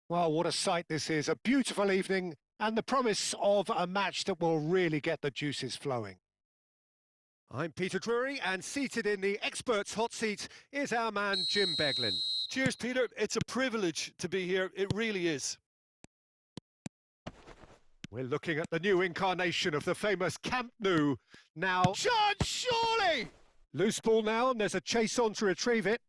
Well, what a sight this is. A beautiful evening and the promise of a match that will really get the juices flowing. I'm Peter Drury, and seated in the experts' hot seat is our man Jim Beglin. Cheers, Peter. It's a privilege to be here. It really is. We're looking at the new incarnation of the famous Camp Nou. Now, John, surely! Loose ball now, and there's a chase on to retrieve it.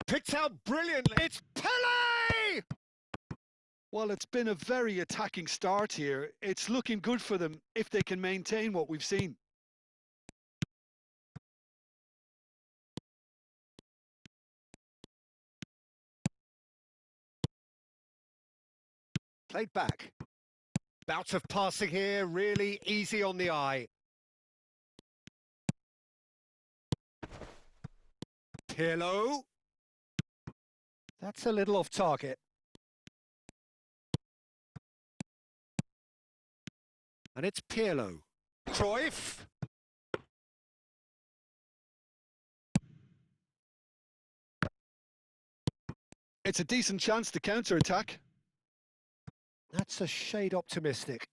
Picked out brilliantly. It's Pele! Well, it's been a very attacking start here. It's looking good for them if they can maintain what we've seen. Played back. Bout of passing here, really easy on the eye. Pirlo. That's a little off target. And it's Pirlo. Cruyff. It's a decent chance to counter-attack. That's a shade optimistic.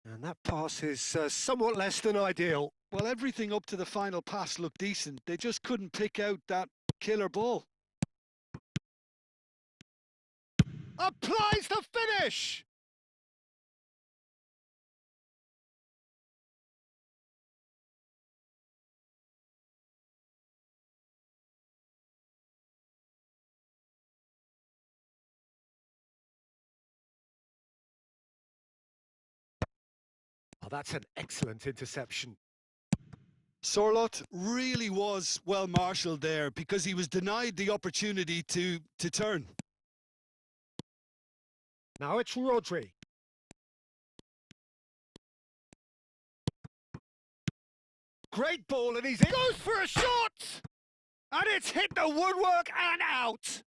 And that pass is somewhat less than ideal. Well, everything up to the final pass looked decent. They just couldn't pick out that killer ball. Applies the finish! Oh, that's an excellent interception. Sorloth really was well marshalled there because he was denied the opportunity to turn. Now it's Rodri. Great ball, and he's in. Goes for a shot! And it's hit the woodwork and out!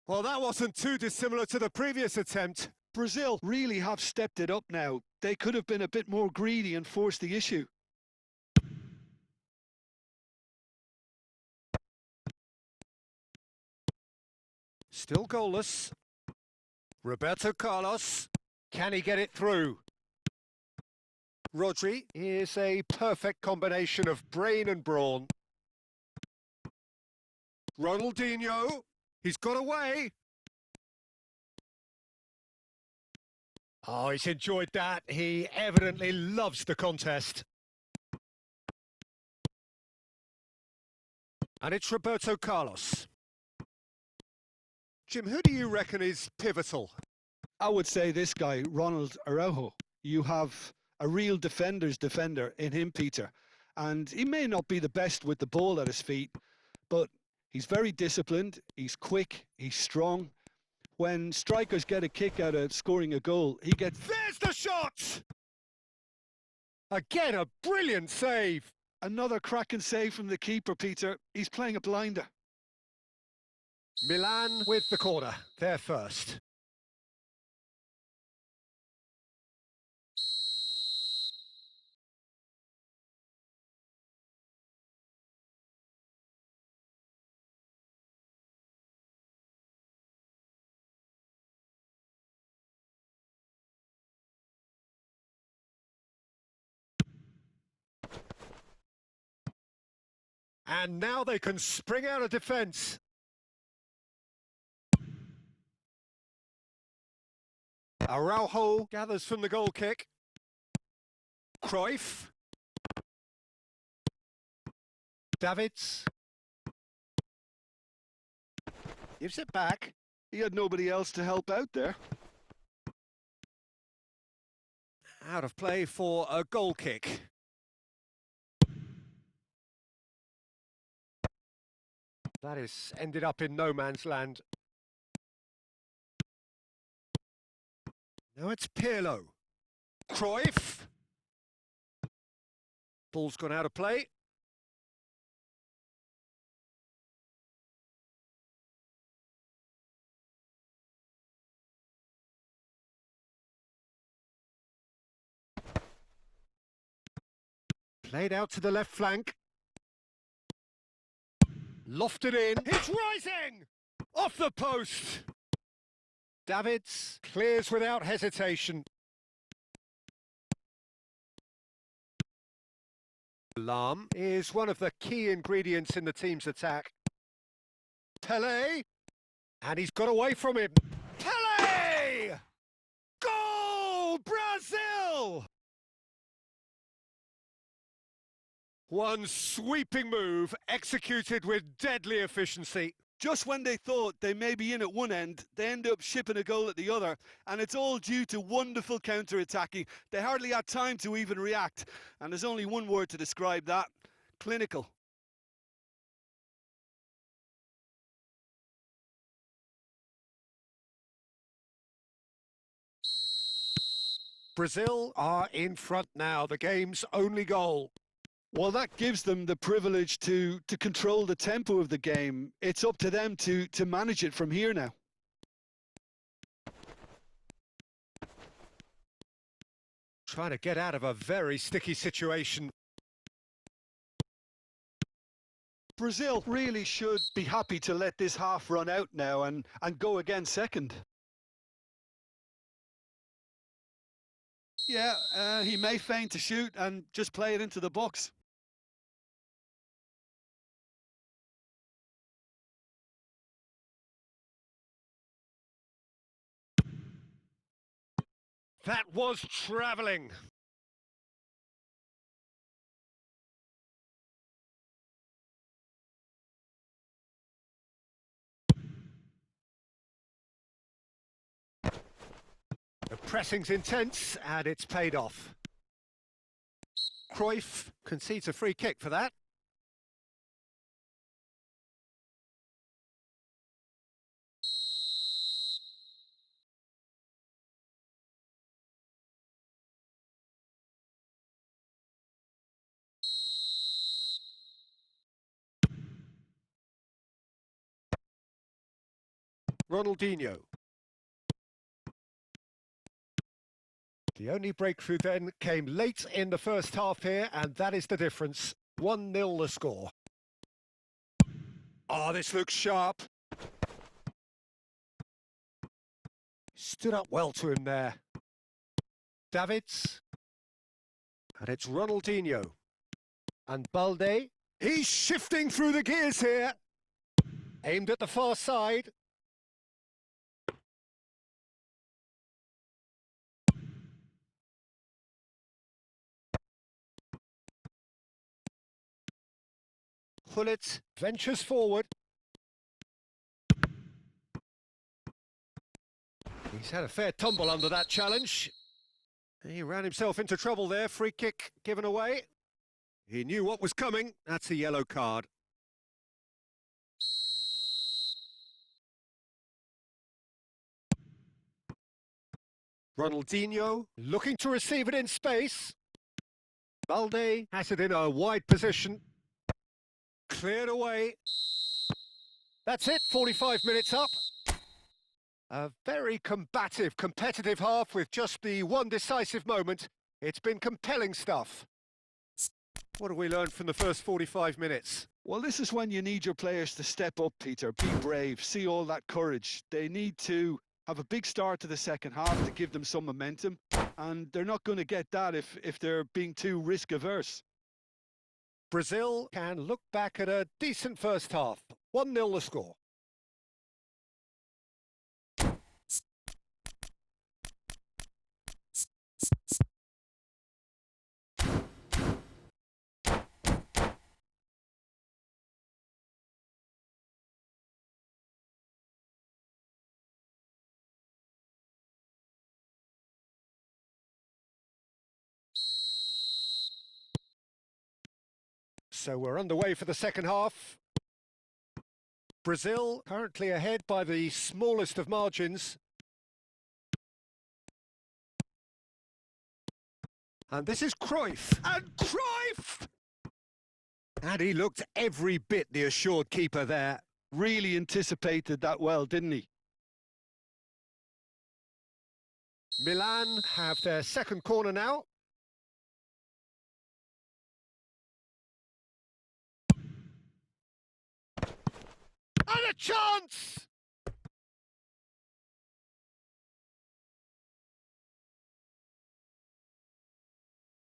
Well, that wasn't too dissimilar to the previous attempt. Brazil really have stepped it up now. They could have been a bit more greedy and forced the issue. Still goalless. Roberto Carlos. Can he get it through? Rodri is a perfect combination of brain and brawn. Ronaldinho. He's got away. Oh, he's enjoyed that. He evidently loves the contest. And it's Roberto Carlos. Jim, who do you reckon is pivotal? I would say this guy, Ronald Araujo. You have a real defender's defender in him, Peter. And he may not be the best with the ball at his feet, but he's very disciplined, he's quick, he's strong. When strikers get a kick out of scoring a goal, he gets... There's the shot! Again, a brilliant save. Another cracking save from the keeper, Peter. He's playing a blinder. Milan with the corner. They're first. And now they can spring out of defence. Araujo gathers from the goal kick. Cruyff. Davids. Gives it back. He had nobody else to help out there. Out of play for a goal kick. That is ended up in no man's land. Now it's Pirlo. Cruyff. Ball's gone out of play. Played out to the left flank. Lofted in. It's rising! Off the post! Davids clears without hesitation. Alarm is one of the key ingredients in the team's attack. Pelé! And he's got away from him. Pelé! Goal! Brazil! One sweeping move executed with deadly efficiency. Just when they thought they may be in at one end, they end up shipping a goal at the other, and it's all due to wonderful counter-attacking. They hardly had time to even react, and there's only one word to describe that: clinical. Brazil are in front now, the game's only goal. Well, that gives them the privilege to control the tempo of the game. It's up to them to manage it from here now. Trying to get out of a very sticky situation. Brazil really should be happy to let this half run out now and go again second. Yeah, he may feign to shoot and just play it into the box. That was travelling. The pressing's intense and it's paid off. Cruyff concedes a free kick for that. Ronaldinho. The only breakthrough then came late in the first half here, and that is the difference. 1-0 the score. Oh, this looks sharp. Stood up well to him there. Davids. And it's Ronaldinho. And Balde. He's shifting through the gears here. Aimed at the far side. Hullet ventures forward. He's had a fair tumble under that challenge. He ran himself into trouble there. Free kick given away. He knew what was coming. That's a yellow card. Ronaldinho looking to receive it in space. Balde has it in a wide position. Cleared away. That's it, 45 minutes up. A very combative, competitive half with just the one decisive moment. It's been compelling stuff. What have we learned from the first 45 minutes? Well, this is when you need your players to step up, Peter. Be brave, see all that courage. They need to have a big start to the second half to give them some momentum, and they're not going to get that if they're being too risk-averse. Brazil can look back at a decent first half. 1-0 the score. So we're underway for the second half. Brazil currently ahead by the smallest of margins. And this is Cruyff. And Cruyff! And he looked every bit the assured keeper there. Really anticipated that well, didn't he? Milan have their second corner now. chance!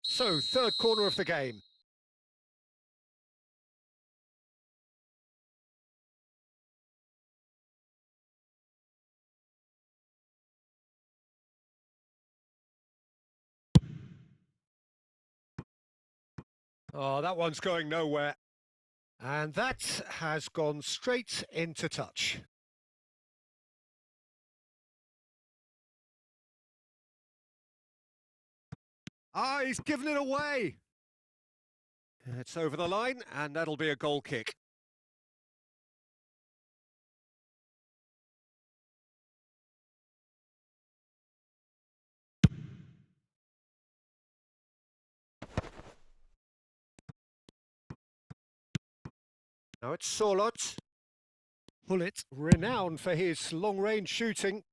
So, third corner of the game. Oh, that one's going nowhere. And that has gone straight into touch. Ah, he's given it away. It's over the line, and that'll be a goal kick. Now it's Solot. Pullet, renowned for his long-range shooting.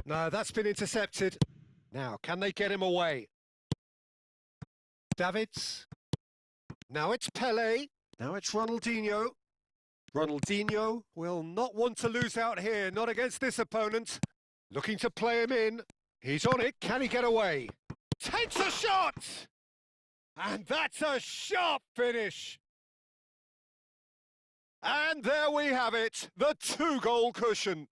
No, that's been intercepted. Now, can they get him away? Davids. Now it's Pele. Now it's Ronaldinho. Ronaldinho will not want to lose out here, not against this opponent. Looking to play him in. He's on it. Can he get away? Takes a shot! And that's a sharp finish. And there we have it, the two-goal cushion.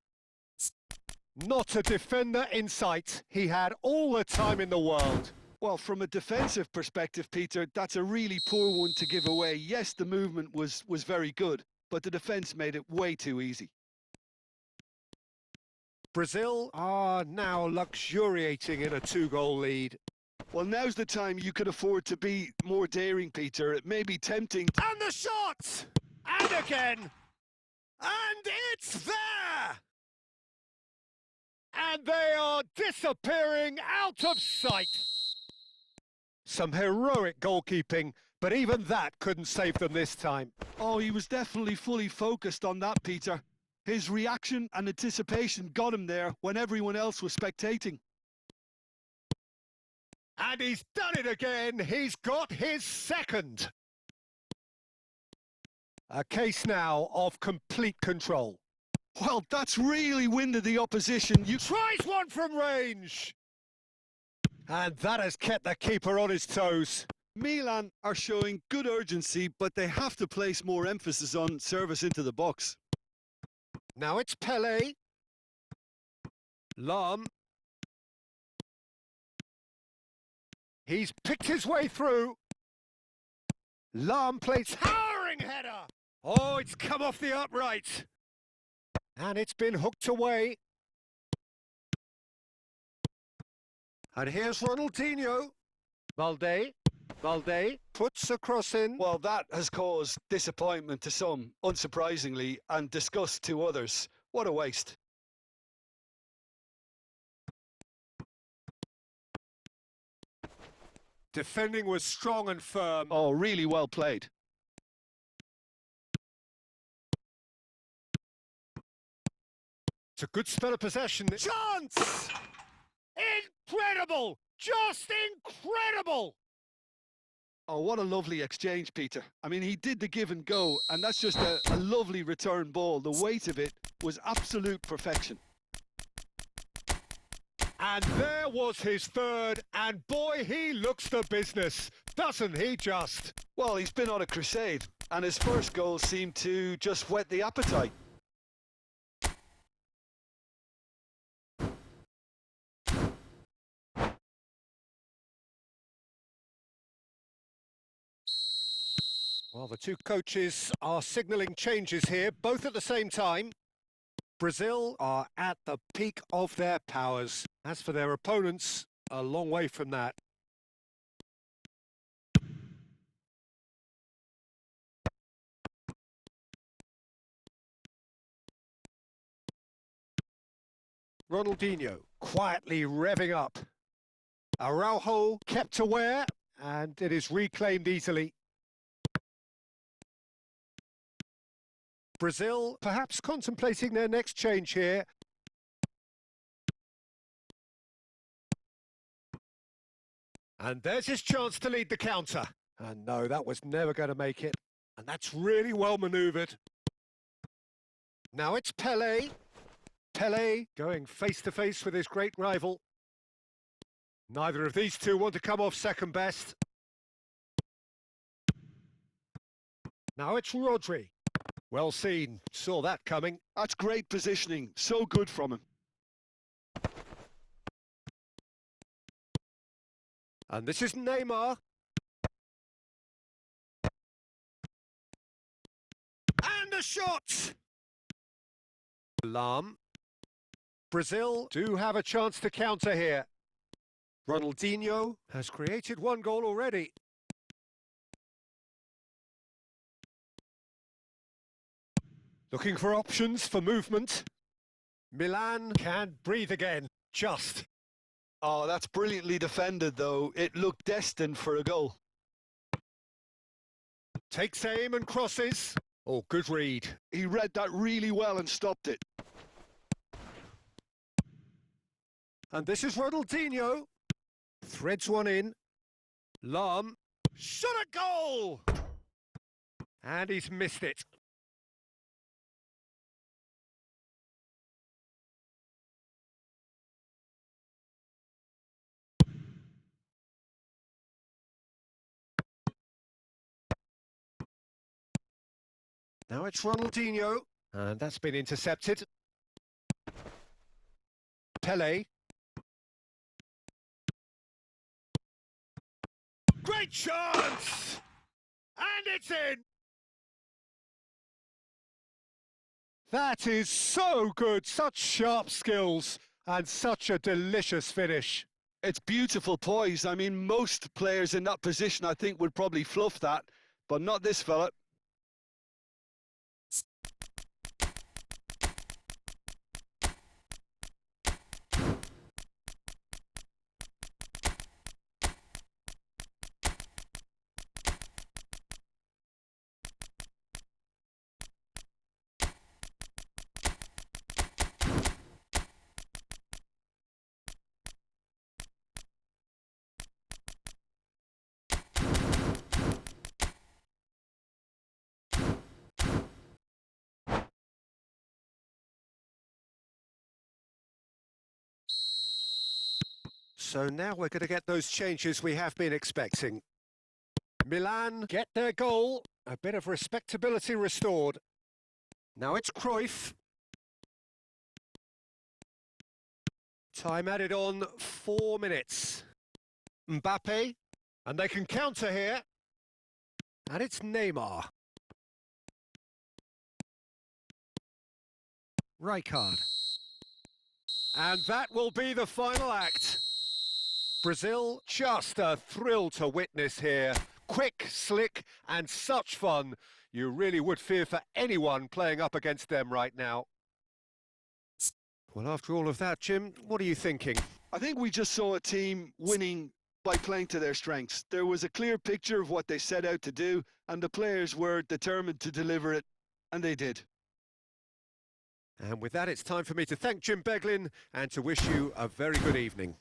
Not a defender in sight. He had all the time in the world. Well, from a defensive perspective, Peter, that's a really poor one to give away. Yes, the movement was very good, but the defence made it way too easy. Brazil are now luxuriating in a two-goal lead. Well, now's the time you can afford to be more daring, Peter. It may be tempting. And the shot! And again! And it's there! And they are disappearing out of sight. Some heroic goalkeeping, but even that couldn't save them this time. Oh, he was definitely fully focused on that, Peter. His reaction and anticipation got him there when everyone else was spectating. And he's done it again. He's got his second. A case now of complete control. Well, that's really winded the opposition. Tries one from range. And that has kept the keeper on his toes. Milan are showing good urgency, but they have to place more emphasis on service into the box. Now it's Pele. Lahm. He's picked his way through. Lahm plays towering header. Oh, it's come off the upright. And it's been hooked away. And here's Ronaldinho. Valde puts a cross in. Well, that has caused disappointment to some, unsurprisingly, and disgust to others. What a waste. Defending was strong and firm. Oh, really well played. It's a good spell of possession. Chance! Incredible! Just incredible! Oh, what a lovely exchange, Peter. I mean, he did the give and go, and that's just a lovely return ball. The weight of it was absolute perfection. And there was his third, and boy, he looks the business, doesn't he just? Well, he's been on a crusade, and his first goal seemed to just whet the appetite. Well, the two coaches are signalling changes here, both at the same time. Brazil are at the peak of their powers. As for their opponents, a long way from that. Ronaldinho quietly revving up. Araujo kept aware, and it is reclaimed easily. Brazil perhaps contemplating their next change here. And there's his chance to lead the counter. And no, that was never going to make it. And that's really well manoeuvred. Now it's Pelé. Pelé going face-to-face with his great rival. Neither of these two want to come off second best. Now it's Rodri. Well seen, saw that coming. That's great positioning, so good from him. And this is Neymar. And a shot! Lam. Brazil do have a chance to counter here. Ronaldinho has created one goal already. Looking for options for movement. Milan can breathe again, just. Oh, that's brilliantly defended, though. It looked destined for a goal. Takes aim and crosses. Oh, good read. He read that really well and stopped it. And this is Ronaldinho. Threads one in. Lam. Shot a goal! And he's missed it. Now it's Ronaldinho. And that's been intercepted. Pelé. Great chance! And it's in! That is so good, such sharp skills and such a delicious finish. It's beautiful poise. I mean, most players in that position, I think, would probably fluff that, but not this fella. So now we're going to get those changes we have been expecting. Milan get their goal, a bit of respectability restored. Now it's Cruyff. Time added on 4 minutes. Mbappe, and they can counter here. And it's Neymar. Rijkaard. And that will be the final act. Brazil, just a thrill to witness here. Quick, slick, and such fun. You really would fear for anyone playing up against them right now. Well, after all of that, Jim, what are you thinking? I think we just saw a team winning by playing to their strengths. There was a clear picture of what they set out to do, and the players were determined to deliver it, and they did. And with that, it's time for me to thank Jim Beglin and to wish you a very good evening.